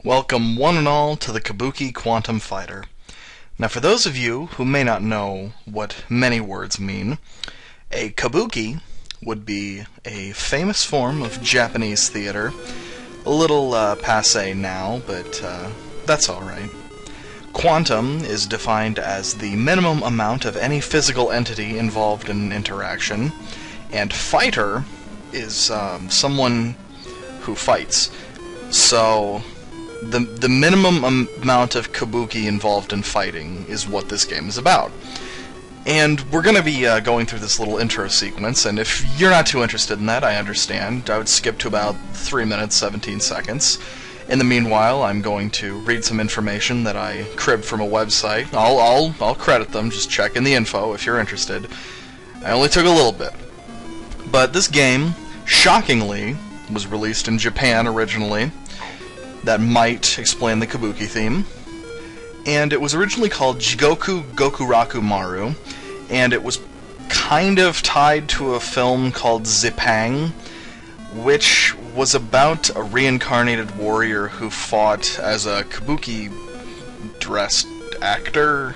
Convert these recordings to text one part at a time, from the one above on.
Welcome one and all to the Kabuki Quantum Fighter. Now for those of you who may not know what many words mean, a kabuki would be a famous form of Japanese theater. A little passé now, but that's alright. Quantum is defined as the minimum amount of any physical entity involved in interaction, and fighter is someone who fights. So the minimum amount of kabuki involved in fighting is what this game is about. And we're going to be going through this little intro sequence, and if you're not too interested in that, I understand. I would skip to about 3 minutes, 17 seconds. In the meanwhile, I'm going to read some information that I cribbed from a website. I'll credit them, just check in the info if you're interested. I only took a little bit. But this game, shockingly, was released in Japan originally. That might explain the kabuki theme. And it was originally called Jigoku Gokuraku Maru, and it was kind of tied to a film called Zippang, which was about a reincarnated warrior who fought as a kabuki-dressed actor.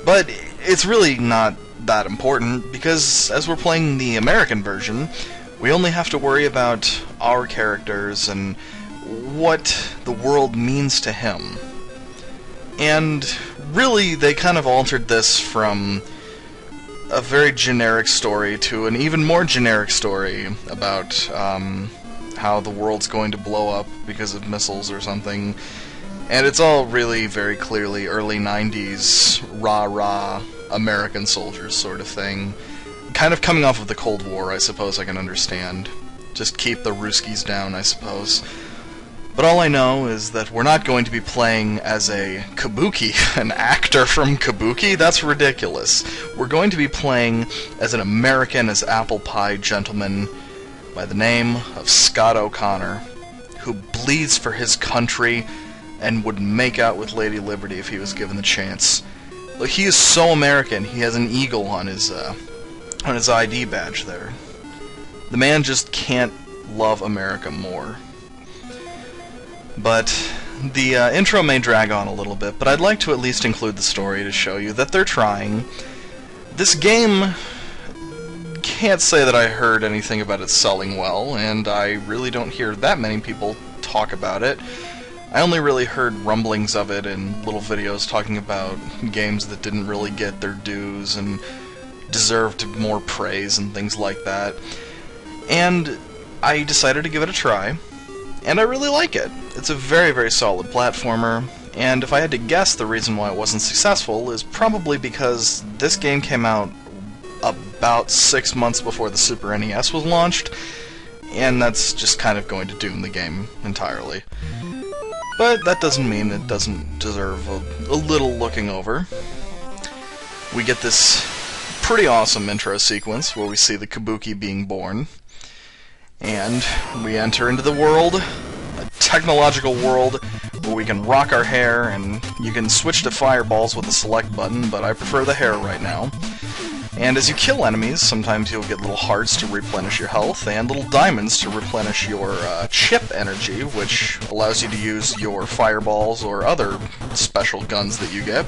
But it's really not that important, because as we're playing the American version, we only have to worry about our characters and what the world means to him. And really, they kind of altered this from a very generic story to an even more generic story about how the world's going to blow up because of missiles or something. And it's all really very clearly early 90s rah-rah American soldiers sort of thing. Kind of coming off of the Cold War, I suppose I can understand. Just keep the Ruskies down, I suppose. But all I know is that we're not going to be playing as a kabuki, an actor from Kabuki. That's ridiculous. We're going to be playing as an American as apple pie gentleman by the name of Scott O'Connor, who bleeds for his country and would make out with Lady Liberty if he was given the chance. Look, he is so American. He has an eagle on his ID badge there. The man just can't love America more. But the intro may drag on a little bit, but I'd like to at least include the story to show you that they're trying. This game, can't say that I heard anything about it selling well, and I really don't hear that many people talk about it. I only really heard rumblings of it in little videos talking about games that didn't really get their dues and deserved more praise and things like that. And I decided to give it a try. And I really like it. It's a very, very solid platformer, and if I had to guess, the reason why it wasn't successful is probably because this game came out about 6 months before the Super NES was launched, and that's just kind of going to doom the game entirely. But that doesn't mean it doesn't deserve a little looking over. We get this pretty awesome intro sequence where we see the kabuki being born. And we enter into the world, a technological world, where we can rock our hair, and you can switch to fireballs with the select button, but I prefer the hair right now. And as you kill enemies, sometimes you'll get little hearts to replenish your health, and little diamonds to replenish your chip energy, which allows you to use your fireballs or other special guns that you get.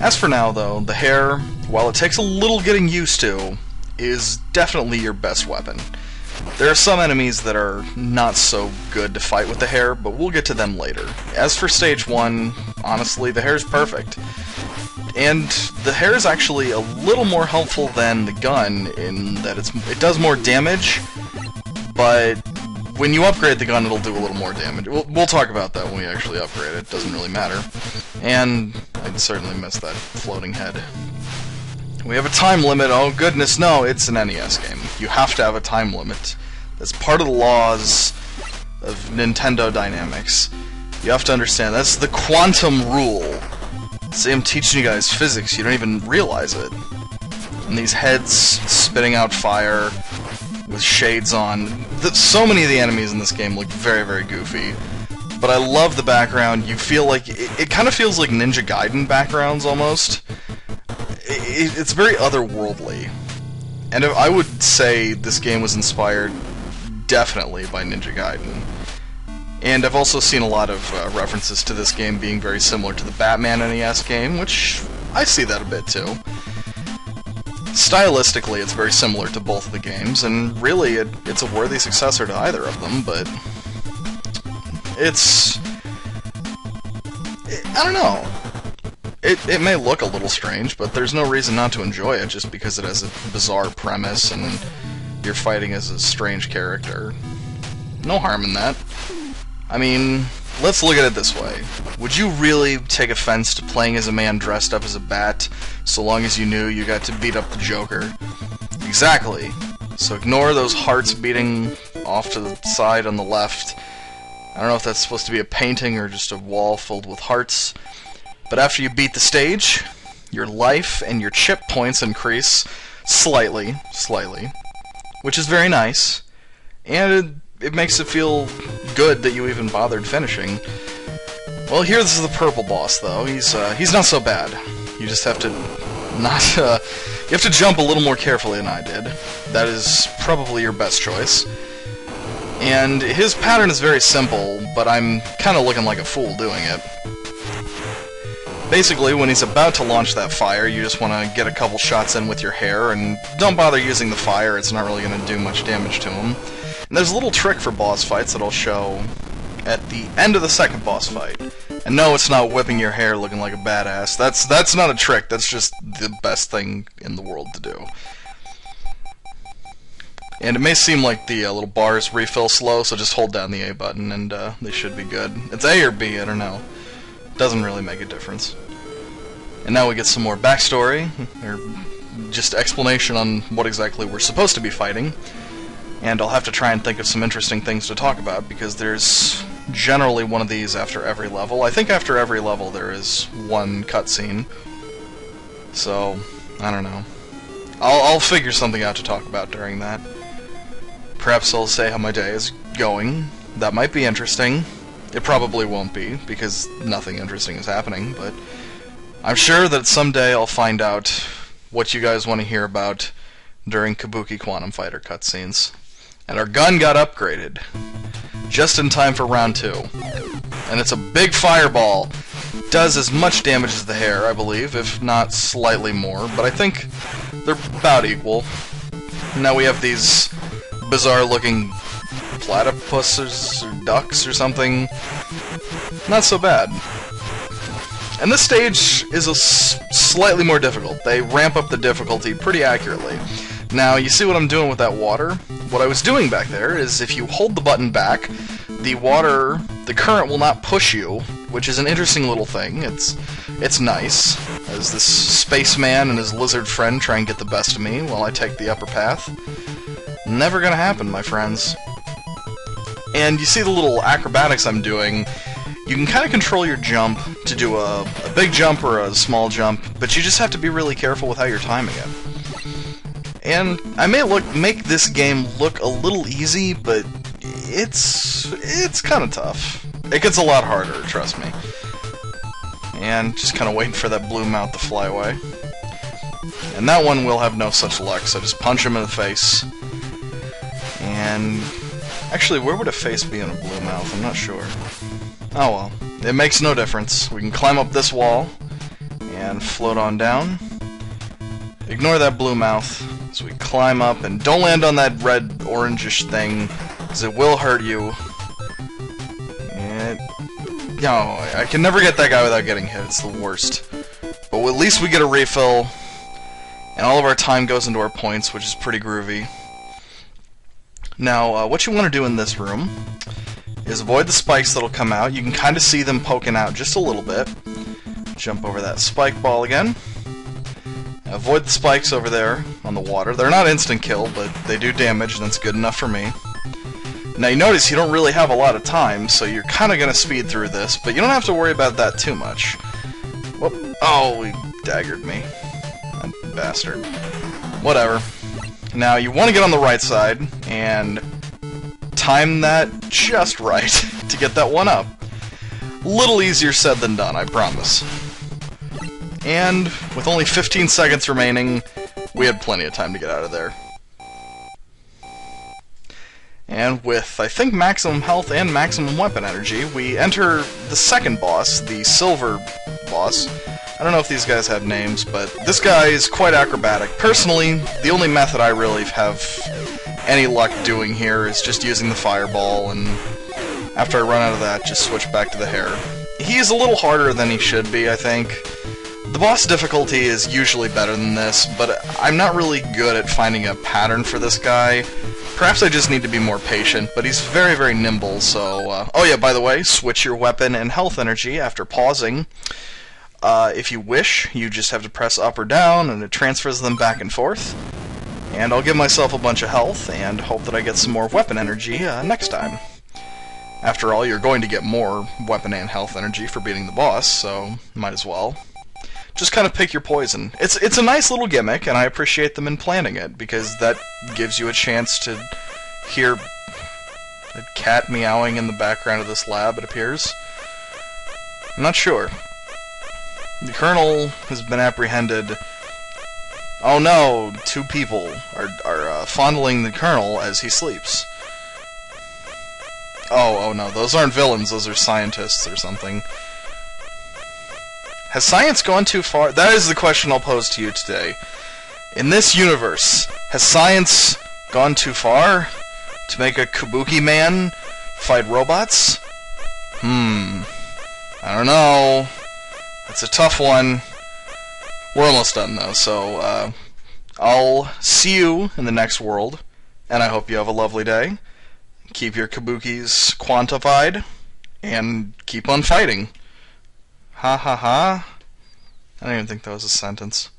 As for now, though, the hair, while it takes a little getting used to, is definitely your best weapon. There are some enemies that are not so good to fight with the hair, but we'll get to them later. As for stage 1, honestly, the hair's perfect. And the hair is actually a little more helpful than the gun in that it does more damage, but when you upgrade the gun, it'll do a little more damage. We'll talk about that when we actually upgrade it. It doesn't really matter. And I'd certainly miss that floating head. We have a time limit. Oh goodness, no, it's an NES game. You have to have a time limit. That's part of the laws of Nintendo Dynamics. You have to understand, that's the quantum rule. See, I'm teaching you guys physics, you don't even realize it. And these heads spitting out fire with shades on. So many of the enemies in this game look very, very goofy. But I love the background. You feel like, it kind of feels like Ninja Gaiden backgrounds almost. It's very otherworldly. And I would say this game was inspired definitely by Ninja Gaiden. And I've also seen a lot of references to this game being very similar to the Batman NES game, which I see that a bit too. Stylistically, it's very similar to both of the games, and really it's a worthy successor to either of them, but it's... I don't know. It may look a little strange, but there's no reason not to enjoy it just because it has a bizarre premise and you're fighting as a strange character. No harm in that. I mean, let's look at it this way. Would you really take offense to playing as a man dressed up as a bat, so long as you knew you got to beat up the Joker? Exactly. So ignore those hearts beating off to the side on the left. I don't know if that's supposed to be a painting or just a wall filled with hearts. But after you beat the stage, your life and your chip points increase slightly, which is very nice. And it makes it feel good that you even bothered finishing. Well, here's the purple boss, though. He's not so bad. You just have to you have to jump a little more carefully than I did. That is probably your best choice. And his pattern is very simple, but I'm kind of looking like a fool doing it. Basically, when he's about to launch that fire, you just want to get a couple shots in with your hair, and don't bother using the fire, it's not really going to do much damage to him. And there's a little trick for boss fights that I'll show at the end of the second boss fight. And no, it's not whipping your hair looking like a badass. That's not a trick, that's just the best thing in the world to do. And it may seem like the little bars refill slow, so just hold down the A button and they should be good. It's A or B, I don't know. Doesn't really make a difference. And now we get some more backstory, or just explanation on what exactly we're supposed to be fighting. And I'll have to try and think of some interesting things to talk about, because there's generally one of these after every level. I think after every level there is one cutscene. So, I don't know. I'll figure something out to talk about during that. Perhaps I'll say how my day is going. That might be interesting. It probably won't be, because nothing interesting is happening, but I'm sure that someday I'll find out what you guys want to hear about during Kabuki Quantum Fighter cutscenes. And our gun got upgraded, just in time for round 2. And it's a big fireball. Does as much damage as the hair, I believe, if not slightly more, but I think they're about equal. Now we have these bizarre-looking platypuses or ducks or something. Not so bad. And this stage is slightly more difficult. They ramp up the difficulty pretty accurately. Now, you see what I'm doing with that water? What I was doing back there is if you hold the button back, the current will not push you, which is an interesting little thing. It's nice, as this spaceman and his lizard friend try and get the best of me while I take the upper path. Never gonna happen, my friends. And you see the little acrobatics I'm doing. You can kind of control your jump to do a big jump or a small jump, but you just have to be really careful with how you're timing it. And I may make this game look a little easy, but it's kind of tough. It gets a lot harder, trust me. And just kind of waiting for that blue mouth to fly away. And that one will have no such luck, so just punch him in the face. And actually, where would a face be in a blue mouth? I'm not sure. Oh well, it makes no difference. We can climb up this wall and float on down. Ignore that blue mouth as we climb up, and don't land on that red orangish thing, because it will hurt you. And no, I can never get that guy without getting hit. It's the worst. But at least we get a refill, and all of our time goes into our points, which is pretty groovy. Now, what you want to do in this room is avoid the spikes that'll come out. You can kind of see them poking out just a little bit. Jump over that spike ball again. Avoid the spikes over there on the water. They're not instant kill, but they do damage, and that's good enough for me. Now you notice you don't really have a lot of time, so you're kind of going to speed through this, but you don't have to worry about that too much. Whoop. Oh, he daggered me. That bastard. Whatever. Now you want to get on the right side, and time that just right to get that one up. Little easier said than done, I promise. And with only 15 seconds remaining, we had plenty of time to get out of there. And with, I think, maximum health and maximum weapon energy, we enter the second boss, the silver boss. I don't know if these guys have names, but this guy is quite acrobatic. Personally, the only method I really have any luck doing here is just using the fireball, and after I run out of that, just switch back to the hair. He is a little harder than he should be, I think. The boss difficulty is usually better than this, but I'm not really good at finding a pattern for this guy. Perhaps I just need to be more patient, but he's very, very nimble, so... Oh yeah, by the way, switch your weapon and health energy after pausing. If you wish, you just have to press up or down, and it transfers them back and forth. And I'll give myself a bunch of health, and hope that I get some more weapon energy next time. After all, you're going to get more weapon and health energy for beating the boss, so might as well. Just kind of pick your poison. It's a nice little gimmick, and I appreciate them in planning it, because that gives you a chance to hear a cat meowing in the background of this lab, it appears. I'm not sure. The Colonel has been apprehended. Oh no, two people are fondling the Colonel as he sleeps. Oh no, those aren't villains, those are scientists or something. Has science gone too far? That is the question I'll pose to you today. In this universe, has science gone too far to make a Kabuki man fight robots? I don't know. That's a tough one. We're almost done though, so I'll see you in the next world, and I hope you have a lovely day. Keep your Kabukis quantified, and keep on fighting. Ha ha ha. I don't even think that was a sentence.